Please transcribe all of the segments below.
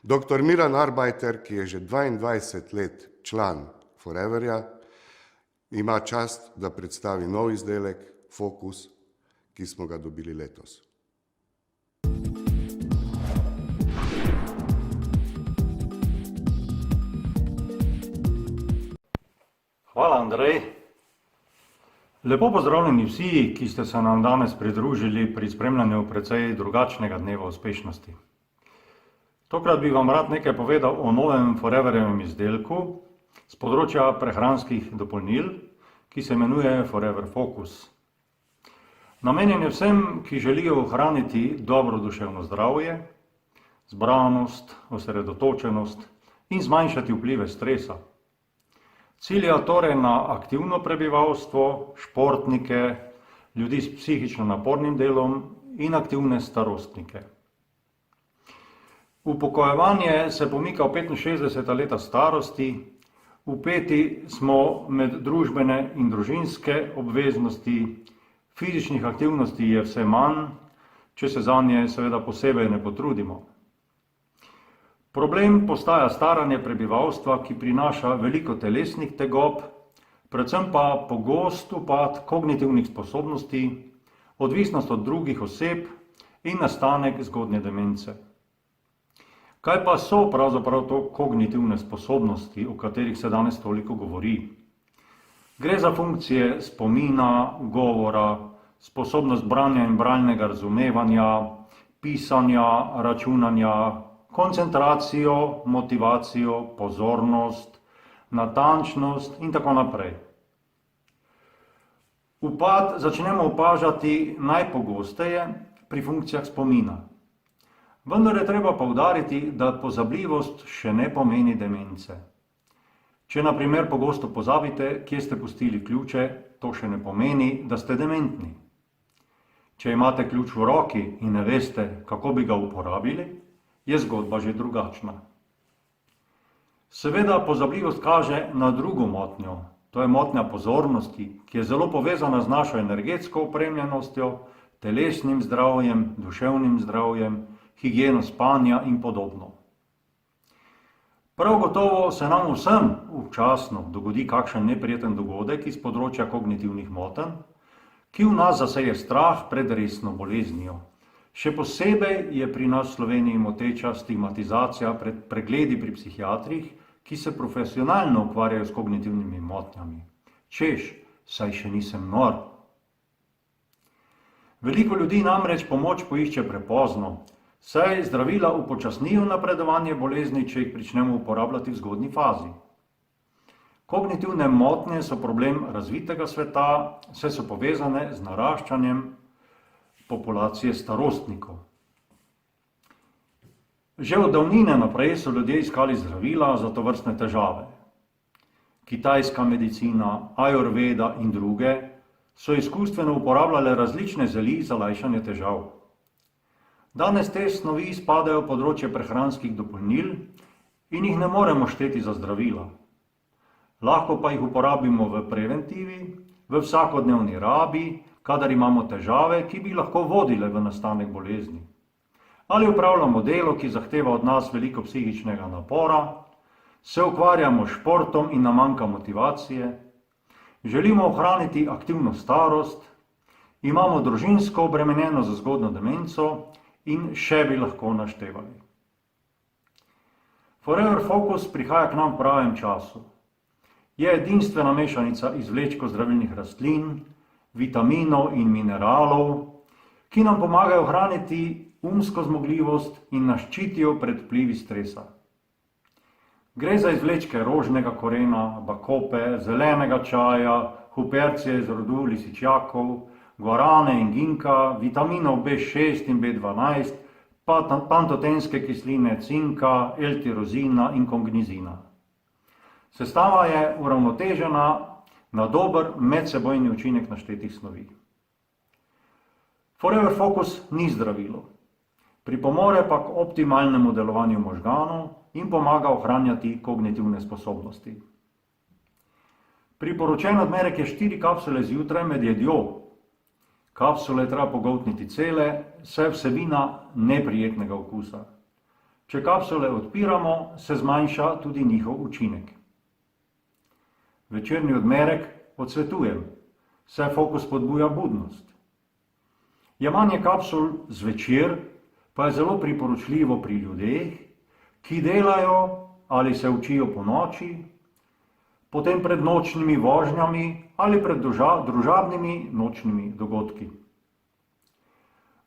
Dr. Miran Arbajter, ki je že 22 let član Foreverja, ima čast, da predstavi nov izdelek Focus, ki smo ga dobili letos. Hvala, Andrej. Lepo pozdravljeni vsi, ki ste se nam danes pridružili pri spremljanju precej drugačnega dneva uspešnosti. Tokrat bi vam rad nekaj povedal o novem Foreverjevem izdelku z področja prehranskih dopolnil, ki se imenuje Forever Focus. Namenjen je vsem, ki želijo ohraniti dobro duševno zdravje, zbranost, osredotočenost in zmanjšati vplive stresa. Cilja torej na aktivno prebivalstvo, športnike, ljudi s psihično napornim delom in aktivne starostnike. Upokojevanje se pomika v 65 leta starosti, vpeti smo med družbene in družinske obveznosti, fizičnih aktivnosti je vse manj, če se zanje seveda posebej ne potrudimo. Problem postaja staranje prebivalstva, ki prinaša veliko telesnih tegob, predvsem pa pogost upad kognitivnih sposobnosti, odvisnost od drugih oseb in nastanek zgodnje demence. Kaj pa so pravzaprav to kognitivne sposobnosti, o katerih se danes toliko govori? Gre za funkcije spomina, govora, sposobnost branja in bralnega razumevanja, pisanja, računanja, koncentracijo, motivacijo, pozornost, natančnost in tako naprej. Upad začnemo opažati najpogosteje pri funkcijah spomina. Vendar je treba poudariti, da pozabljivost še ne pomeni demence. Če na primer pogosto pozabite, kje ste pustili ključe, to še ne pomeni, da ste dementni. Če imate ključ v roki in ne veste, kako bi ga uporabili, je zgodba že drugačna. Seveda pozabljivost kaže na drugo motnjo, to je motnja pozornosti, ki je zelo povezana z našo energetsko opremljenostjo, telesnim zdravjem, duševnim zdravjem, higieno spanja in podobno. Prav gotovo se nam vsem občasno dogodi kakšen neprijeten dogodek iz področja kognitivnih motenj, ki v nas zaseje strah pred resno boleznijo. Še posebej je pri nas v Sloveniji moteča stigmatizacija pred pregledi pri psihiatrih, ki se profesionalno ukvarjajo s kognitivnimi motnjami. Češ, saj še nisem nor. Veliko ljudi namreč pomoč poišče prepozno, saj zdravila upočasnijo napredovanje bolezni, če jih pričnemo uporabljati v zgodnji fazi. Kognitivne motnje so problem razvitega sveta, saj so povezane z naraščanjem populacije starostnikov. Že od davnine naprej so ljudje iskali zdravila za tovrstne težave. Kitajska medicina, ajurveda in druge so izkustveno uporabljale različne zeli za lajšanje težav. Danes te snovi spadajo v področje prehranskih dopolnil in jih ne moremo šteti za zdravila. Lahko pa jih uporabimo v preventivi, v vsakodnevni rabi, kadar imamo težave, ki bi lahko vodile v nastanek bolezni. Ali upravljamo delo, ki zahteva od nas veliko psihičnega napora, se ukvarjamo s športom in nam manjka motivacije, želimo ohraniti aktivno starost, imamo družinsko obremenjeno za zgodnjo demenco in še bi lahko naštevali. Forever Focus prihaja k nam v pravem času. Je edinstvena mešanica izvlečkov zdravilnih rastlin, vitaminov in mineralov, ki nam pomagajo ohraniti umsko zmogljivost in nas ščitijo pred vplivi stresa. Gre za izvlečke rožnega korena, bakope, zelenega čaja, hupercije iz rodu lisičjakov, guarane in ginka, vitaminov B6 in B12, pantotenske kisline cinka, L-tirozina in kongnizina. Sestava je uravnotežena na dober medsebojni učinek naštetih snovi. Forever Focus ni zdravilo, pripomore pa k optimalnemu delovanju možganov in pomaga ohranjati kognitivne sposobnosti. Priporočen odmerek je 4 kapsule zjutraj med jedjo. Kapsule treba pogoltniti cele, saj je vsebina neprijetnega okusa. Če kapsule odpiramo, se zmanjša tudi njihov učinek. Večerni odmerek odsvetujem, saj fokus spodbuja budnost. Jemanje kapsul zvečer pa je zelo priporočljivo pri ljudeh, ki delajo ali se učijo ponoči, potem pred nočnimi vožnjami ali pred družabnimi nočnimi dogodki.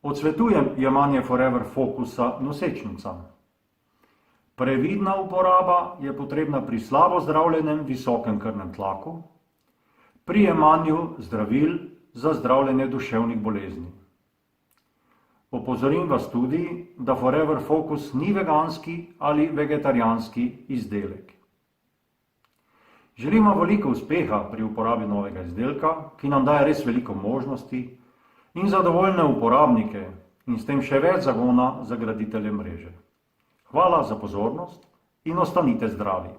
Odsvetujem jemanje Forever Focusa nosečnicam. Previdna uporaba je potrebna pri slabo zdravljenem visokem krvnem tlaku, pri jemanju zdravil za zdravljenje duševnih bolezni. Opozorim vas tudi, da Forever Focus ni veganski ali vegetarijanski izdelek. Želimo veliko uspeha pri uporabi novega izdelka, ki nam daje res veliko možnosti, in zadovoljne uporabnike in s tem še več zagona za graditelje mreže. Hvala za pozornost in ostanite zdravi.